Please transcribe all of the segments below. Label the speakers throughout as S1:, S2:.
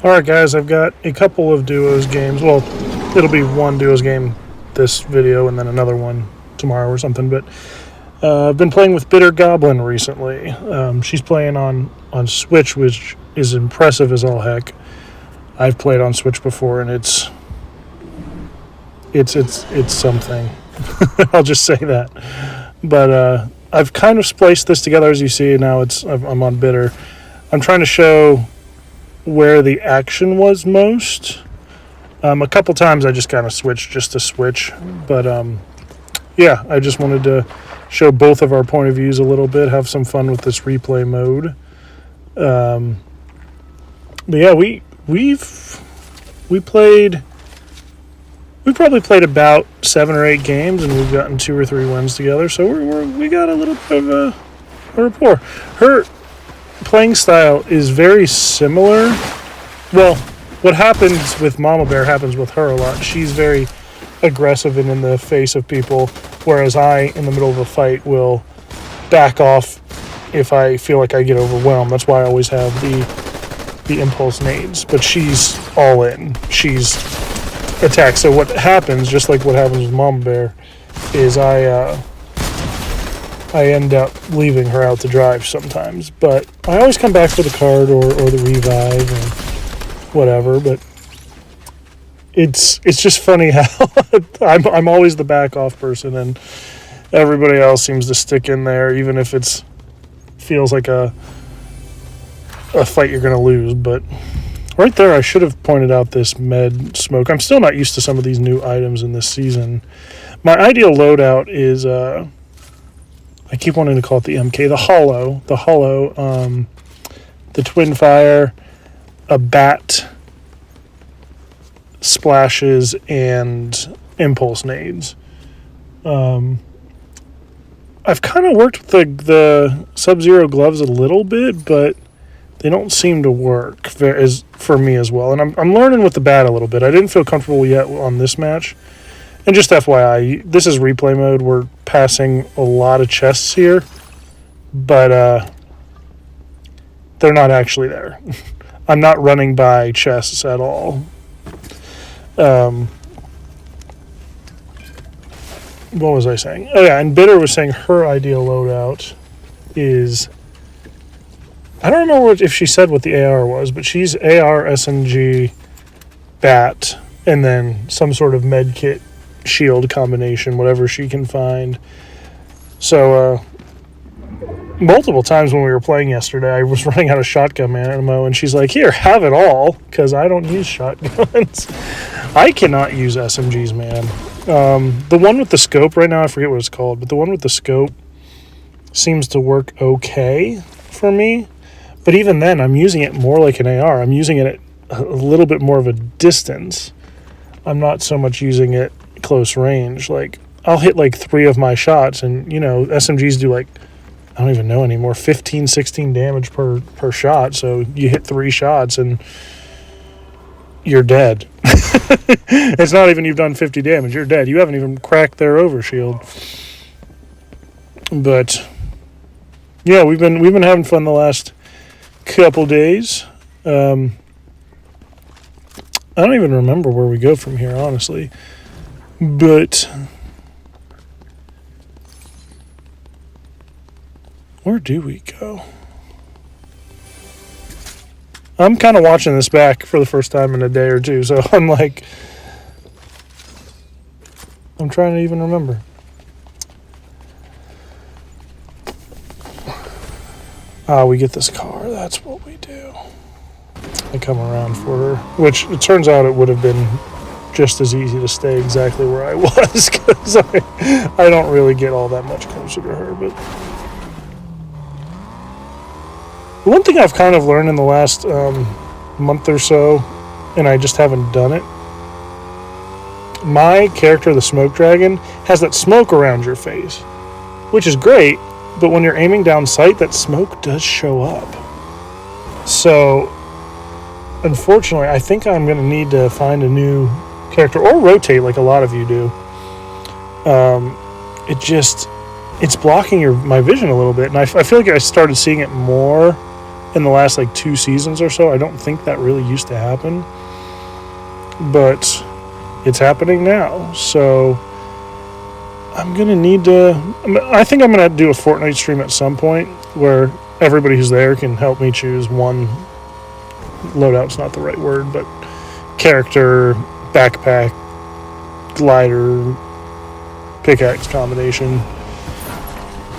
S1: Alright guys, I've got a couple of duos games. Well, it'll be one duos game this video and then another one tomorrow or something, but I've been playing with Bitter Goblin recently. She's playing on Switch, which is impressive as all heck. I've played on Switch before, and it's something. I'll just say that. But I've kind of spliced this together, as you see. Now I'm on Bitter. I'm trying to show where the action was most. A couple times I just kind of switched just to switch. But yeah, I just wanted to show both of our point of views a little bit, have some fun with this replay mode. But yeah, we probably played about 7 or 8 games, and we've gotten 2 or 3 wins together. So we got a little bit of a rapport. Her playing style is very similar. Well, what happens with Mama Bear happens with her a lot. She's very aggressive and in the face of people, whereas I, in the middle of a fight, will back off if I feel like I get overwhelmed. That's why I always have the impulse nades. But she's all in. She's attacked. So what happens, just like what happens with Mama Bear, is I end up leaving her out to drive sometimes. But I always come back for the card or the revive and whatever. But it's just funny how I'm always the back off person, and everybody else seems to stick in there, even if it's feels like a fight you're going to lose. But right there, I should have pointed out this med smoke. I'm still not used to some of these new items in this season. My ideal loadout is I keep wanting to call it the MK, the Hollow, the Twin Fire, a Bat, Splashes, and Impulse Nades. I've kind of worked with the Sub-Zero gloves a little bit, but they don't seem to work for me as well. And I'm learning with the Bat a little bit. I didn't feel comfortable yet on this match. And just FYI, this is replay mode. We're passing a lot of chests here, but they're not actually there. I'm not running by chests at all. What was I saying? Oh yeah, and Bitter was saying her ideal loadout is, I don't remember if she said what the AR was, but she's AR, SMG, Bat, and then some sort of med kit shield combination, whatever she can find. So multiple times when we were playing yesterday, I was running out of shotgun ammo, and she's like, here, have it all, because I don't use shotguns. I cannot use SMGs, man. The one with the scope right now, I forget what it's called, but the one with the scope seems to work okay for me. But even then, I'm using it more like an AR. I'm using it at a little bit more of a distance. I'm not so much using it close range. Like, I'll hit like 3 of my shots, and SMGs do like, I don't even know anymore, 15, 16 damage per shot. So you hit 3 shots and you're dead. It's not even you've done 50 damage, you're dead. You haven't even cracked their overshield. But yeah, we've been having fun the last couple days. I don't even remember where we go from here, honestly. But where do we go? I'm kind of watching this back for the first time in a day or two, so I'm trying to even remember. We get this car, that's what we do. I come around for her, which it turns out it would have been just as easy to stay exactly where I was, because I don't really get all that much closer to her. But the one thing I've kind of learned in the last month or so, and I just haven't done it, my character, the Smoke Dragon, has that smoke around your face, which is great, but when you're aiming down sight, that smoke does show up. So unfortunately, I think I'm going to need to find a new character, or rotate like a lot of you do. It's blocking my vision a little bit, and I feel like I started seeing it more in the last like 2 seasons or so. I don't think that really used to happen, but it's happening now. So I'm going to need to... I think I'm going to do a Fortnite stream at some point where everybody who's there can help me choose one... Loadout's not the right word, but character, backpack, glider, pickaxe combination.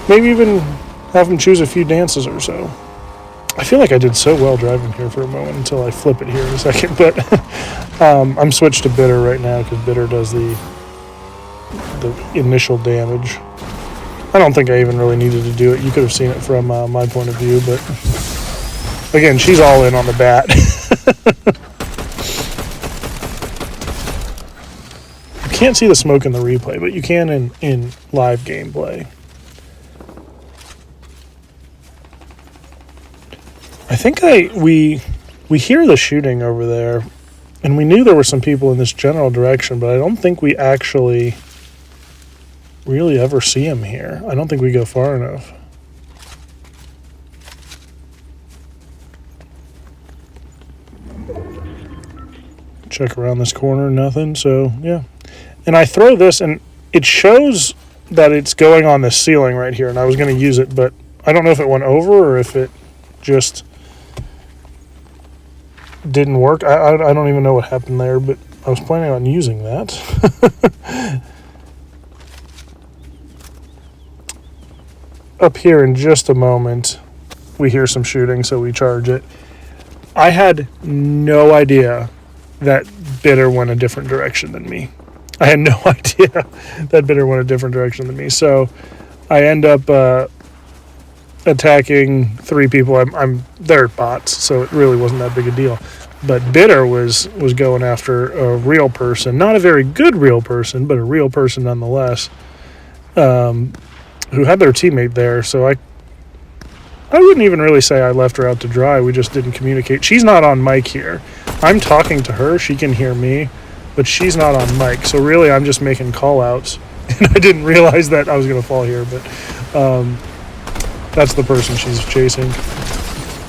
S1: Maybe even have them choose a few dances or so. I feel like I did so well driving here for a moment until I flip it here in a second, but I'm switched to bitter right now because bitter does the initial damage. I don't think I even really needed to do it. You could have seen it from my point of view, but again, she's all in on the bat. You can't see the smoke in the replay, but you can in live gameplay. I think we hear the shooting over there, and we knew there were some people in this general direction, but I don't think we actually really ever see them here. I don't think we go far enough. Check around this corner, nothing, so yeah. And I throw this, and it shows that it's going on the ceiling right here, and I was going to use it, but I don't know if it went over or if it just didn't work. I don't even know what happened there, but I was planning on using that. Up here in just a moment, we hear some shooting, so we charge it. I had no idea that Bitter went a different direction than me. I had no idea that Bitter went a different direction than me. So I end up attacking 3 people. They're bots, so it really wasn't that big a deal. But Bitter was going after a real person, not a very good real person, but a real person nonetheless, who had their teammate there. So I wouldn't even really say I left her out to dry. We just didn't communicate. She's not on mic here. I'm talking to her. She can hear me, but she's not on mic. So really, I'm just making call-outs. And I didn't realize that I was going to fall here, but that's the person she's chasing.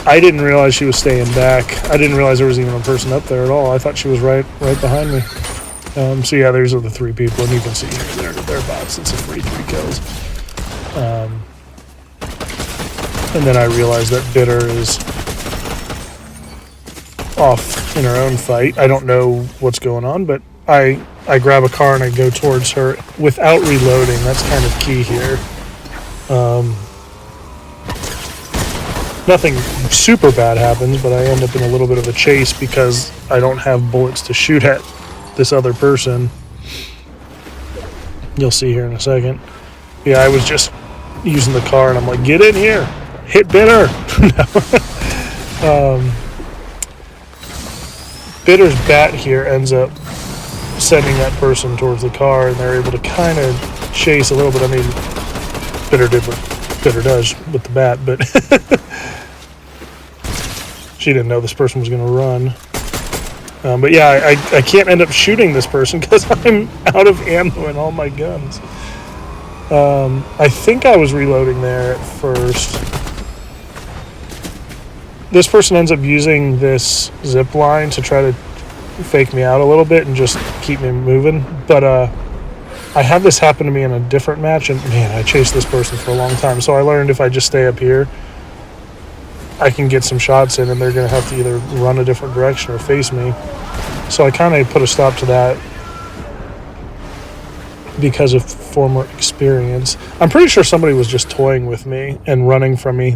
S1: I didn't realize she was staying back. I didn't realize there was even a person up there at all. I thought she was right behind me. So yeah, these are the 3 people, and you can see here, they're bots. It's a free 3 kills. And then I realized that Bitter is off in her own fight. I don't know what's going on, but I grab a car and I go towards her without reloading. That's kind of key here. Nothing super bad happens, but I end up in a little bit of a chase because I don't have bullets to shoot at this other person. You'll see here in a second. Yeah, I was just using the car and I'm like, get in here, hit Bitter. Bitter's bat here ends up sending that person towards the car, and they're able to kind of chase a little bit. I mean, Bitter did what Bitter does with the bat, but she didn't know this person was going to run. But yeah, I can't end up shooting this person because I'm out of ammo in all my guns. I think I was reloading there at first. This person ends up using this zip line to try to fake me out a little bit and just keep me moving. But I had this happen to me in a different match, and man, I chased this person for a long time. So I learned if I just stay up here, I can get some shots in, and they're going to have to either run a different direction or face me. So I kind of put a stop to that because of former experience. I'm pretty sure somebody was just toying with me and running from me.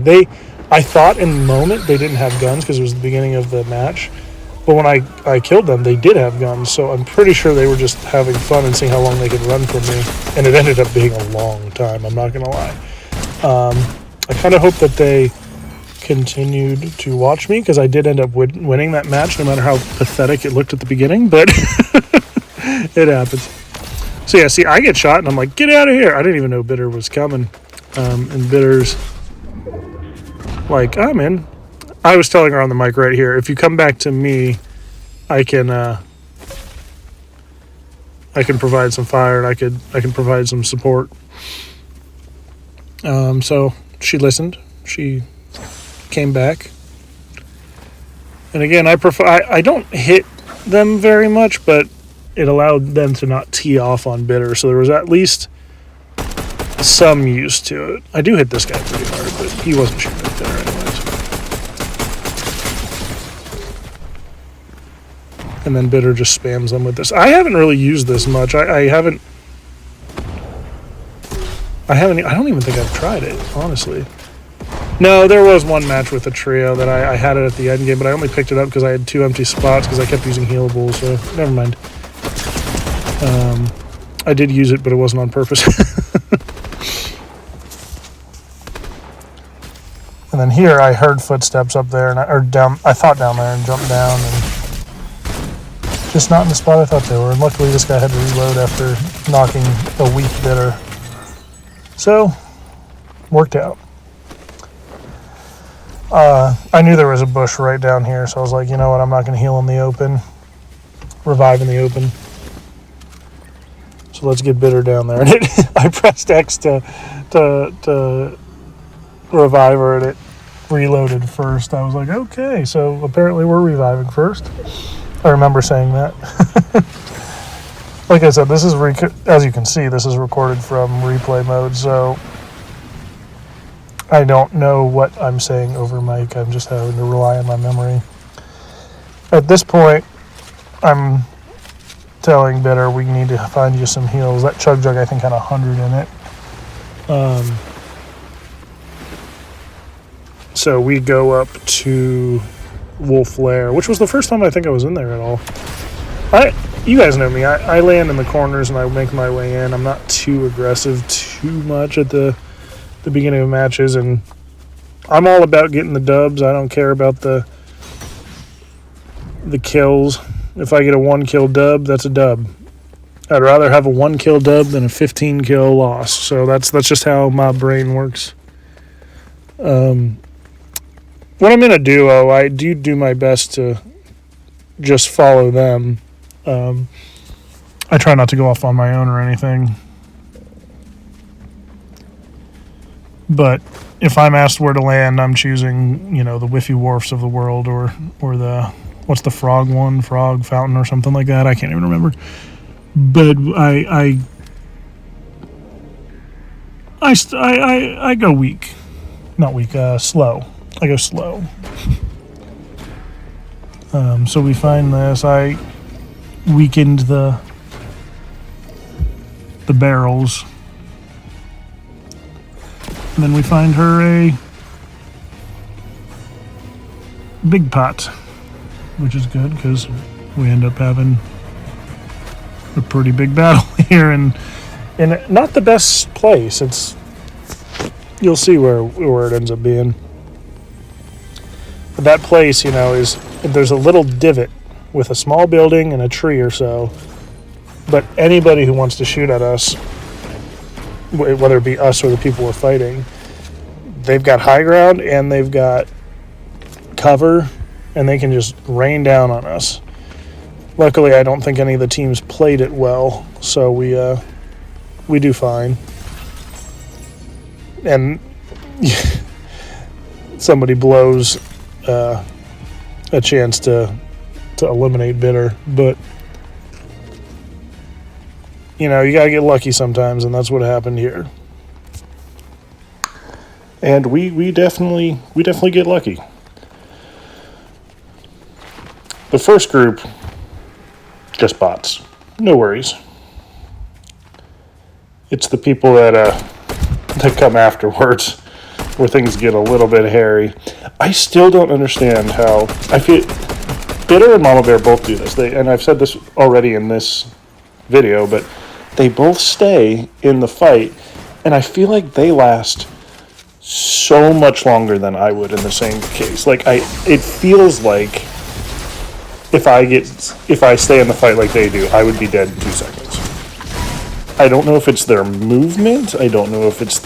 S1: I thought in the moment they didn't have guns because it was the beginning of the match. But when I killed them, they did have guns. So I'm pretty sure they were just having fun and seeing how long they could run from me. And it ended up being a long time, I'm not going to lie. I kind of hope that they continued to watch me because I did end up winning that match no matter how pathetic it looked at the beginning. But it happens. So yeah, see, I get shot and I'm like, get out of here. I didn't even know Bitter was coming. And Bitter's like, I'm in. I was telling her on the mic right here, if you come back to me, I can provide some fire and I can provide some support. So she listened. She came back. And again, I don't hit them very much, but it allowed them to not tee off on bitter, so there was at least some use to it. I do hit this guy pretty hard, but he wasn't shooting at bitter anyways. And then bitter just spams them with this. I haven't really used this much. I don't even think I've tried it, honestly. No, there was one match with a trio that I had it at the end game, but I only picked it up because I had 2 empty spots because I kept using healables, so never mind. I did use it, but it wasn't on purpose. And then here I heard footsteps up there, I thought down there, and jumped down, and just not in the spot I thought they were. And luckily this guy had to reload after knocking a weak bitter. So, worked out. I knew there was a bush right down here, so I was like, you know what, I'm not going to heal in the open. Revive in the open. So let's get bitter down there. And I pressed X to revive her, and it reloaded first. I was like, okay, so apparently we're reviving first. I remember saying that. Like I said, this is, as you can see, this is recorded from replay mode, so I don't know what I'm saying over mic. I'm just having to rely on my memory. At this point, I'm telling Bitter we need to find you some heals. That Chug Jug, I think, had 100 in it. So we go up to Wolf Lair, which was the first time I think I was in there at all. You guys know me. I land in the corners and I make my way in. I'm not too aggressive too much at the beginning of matches, and I'm all about getting the dubs. I don't care about the kills. If I get a 1-kill dub, that's a dub. I'd rather have a 1-kill dub than a 15-kill loss. So that's just how my brain works. When I'm in a duo, I do my best to just follow them. I try not to go off on my own or anything. But if I'm asked where to land, I'm choosing, the Whiffy Wharfs of the world or the, what's the frog one? Frog Fountain or something like that. I can't even remember. But I go weak. Not weak, slow. I go slow. So we find this. I weakened the barrels. And then we find her a big pot, which is good because we end up having a pretty big battle here in not the best place. You'll see where it ends up being. But that place, there's a little divot with a small building and a tree or so. But anybody who wants to shoot at us, whether it be us or the people we're fighting, they've got high ground and they've got cover, and they can just rain down on us. Luckily, I don't think any of the teams played it well, so we do fine. And somebody blows a chance to eliminate Bitter, but you gotta get lucky sometimes, and that's what happened here. And we definitely get lucky. The first group, just bots. No worries. It's the people that come afterwards where things get a little bit hairy. I still don't understand how I feel. Bitter and Mama Bear both do this. And I've said this already in this video, but they both stay in the fight, and I feel like they last so much longer than I would in the same case. It feels like if I stay in the fight like they do, I would be dead in 2 seconds. I don't know if it's their movement. I don't know if it's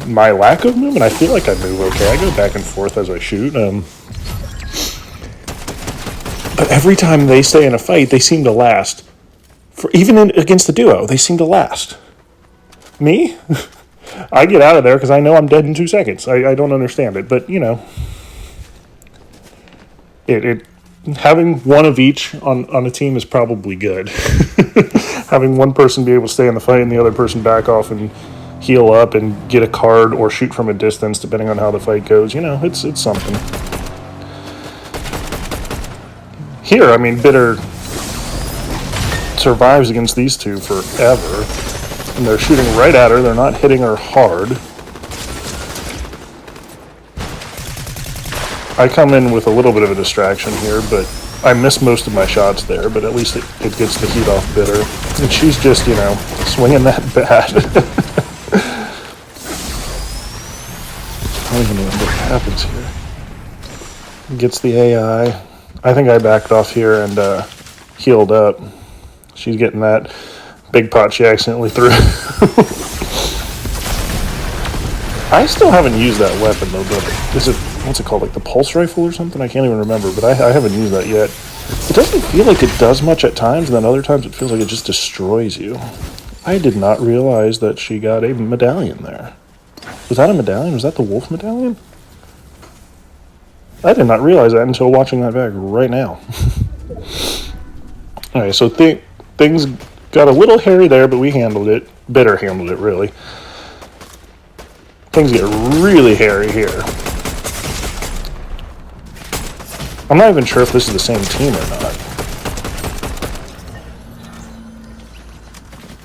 S1: my lack of movement. I feel like I move okay. I go back and forth as I shoot. But every time they stay in a fight, they seem to last. Against the duo, they seem to last. Me? I get out of there because I know I'm dead in 2 seconds. I don't understand it, but having one of each on a team is probably good. Having one person be able to stay in the fight and the other person back off and heal up and get a card or shoot from a distance, depending on how the fight goes. You know, it's something. Here, I mean, Bitter survives against these two forever. And they're shooting right at her. They're not hitting her hard. I come in with a little bit of a distraction here, but I miss most of my shots there, but at least it gets the heat off Bitter. And she's just, you know, swinging that bat. I don't even know what happens here. Gets the AI. I think I backed off here and healed up. She's getting that big pot she accidentally threw. I still haven't used that weapon though, but is it, what's it called, like the pulse rifle or something? I can't even remember, but I haven't used that yet. It doesn't feel like it does much at times, and then other times it feels like it just destroys you. I did not realize that she got a medallion there. Was that a medallion? Was that the wolf medallion? I did not realize that until watching that back right now. Alright, so things got a little hairy there, but we handled it. Bitter handled it, really. Things get really hairy here. I'm not even sure if this is the same team or not.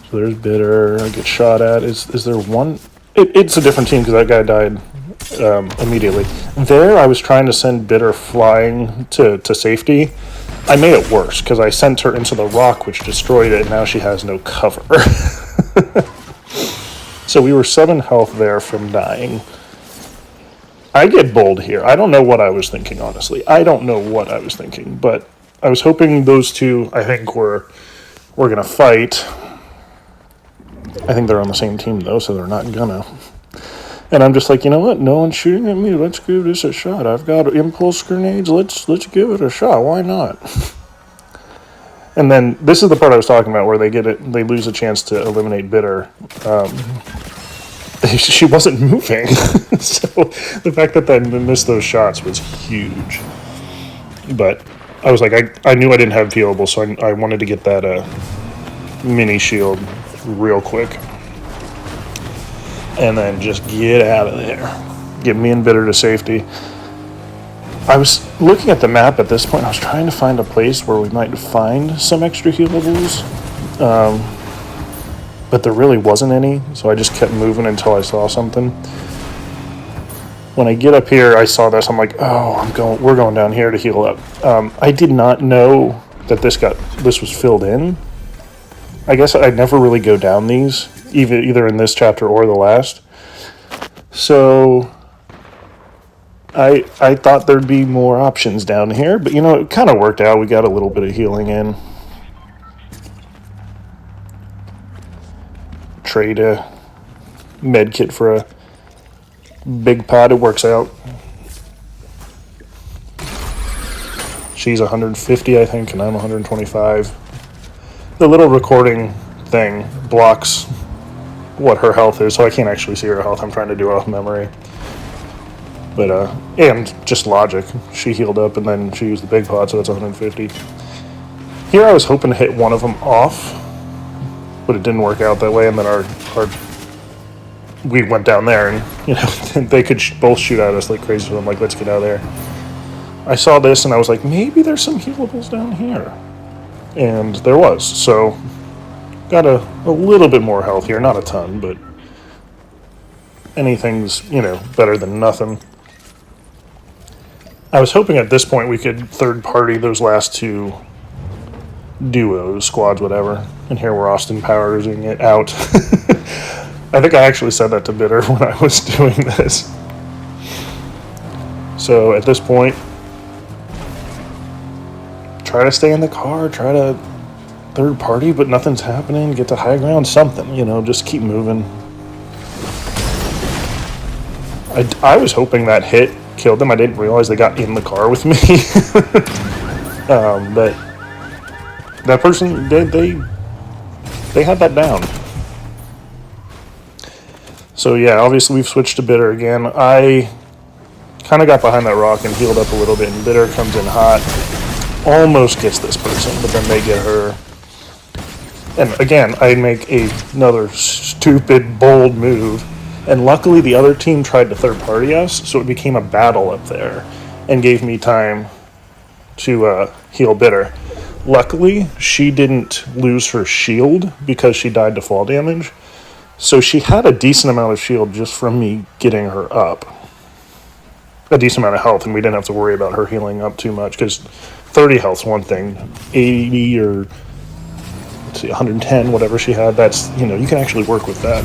S1: So there's Bitter. I get shot at. Is there one? It's a different team because that guy died immediately. There, I was trying to send Bitter flying to safety. I made it worse because I sent her into the rock, which destroyed it, and now she has no cover. So we were 7 health there from dying. I get bold here. I don't know what I was thinking, honestly. I don't know what I was thinking, but I was hoping those two, I think, were going to fight. I think they're on the same team, though, so they're not gonna. And I'm just like, you know what? No one's shooting at me. Let's give this a shot. I've got impulse grenades. Let's give it a shot. Why not? And then this is the part I was talking about where they lose a chance to eliminate Bitter. She wasn't moving. So the fact that they missed those shots was huge. But I was like, I knew I didn't have healable, so I wanted to get that mini shield real quick. And then just get out of there. Get me and Bitter to safety. I was looking at the map at this point. I was trying to find a place where we might find some extra healables. But there really wasn't any, so I just kept moving until I saw something. When I get up here, I saw this. I'm like, oh, we're going down here to heal up. I did not know that this was filled in. I guess I never really go down these, either in this chapter or the last. So I thought there'd be more options down here, but you know, it kind of worked out. We got a little bit of healing in. Trade a med kit for a big pot. It works out. She's 150, I think, and I'm 125. The little recording thing blocks what her health is, so I can't actually see her health. I'm trying to do it off memory. But, and just logic. She healed up, and then she used the big pot, so that's 150. Here I was hoping to hit one of them off, but it didn't work out that way, and then we went down there, and, you know, they could both shoot at us like crazy, so I'm like, let's get out of there. I saw this, and I was like, maybe there's some healables down here. And there was, so got a little bit more health here, not a ton, but anything's, you know, better than nothing. I was hoping at this point we could third party those last two duos, squads, whatever, and here we're Austin Powersing it out. I think I actually said that to Bitter when I was doing this. So at this point, try to stay in the car, try to third party, but nothing's happening. Get to high ground, something, you know, just keep moving. I was hoping that hit killed them. I didn't realize they got in the car with me. But that person, they had that down. So yeah, obviously we've switched to Bitter again. I kind of got behind that rock and healed up a little bit, and Bitter comes in hot. almost gets this person, but then they get her. And again, I make another stupid, bold move. And luckily, the other team tried to third party us, so it became a battle up there and gave me time to heal Bitter. Luckily, she didn't lose her shield because she died to fall damage. So she had a decent amount of shield just from me getting her up. A decent amount of health, and we didn't have to worry about her healing up too much, because 30 health's one thing. 80 or, let's see, 110, whatever she had, that's, you can actually work with that.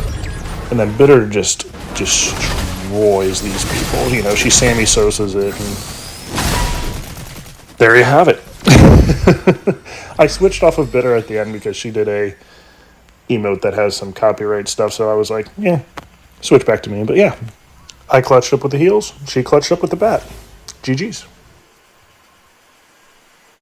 S1: And then Bitter just destroys these people. She Sammy Sosa's it, and there you have it. I switched off of Bitter at the end because she did a emote that has some copyright stuff, so I was like, yeah, switch back to me. But yeah, I clutched up with the heals, she clutched up with the bat. GG's.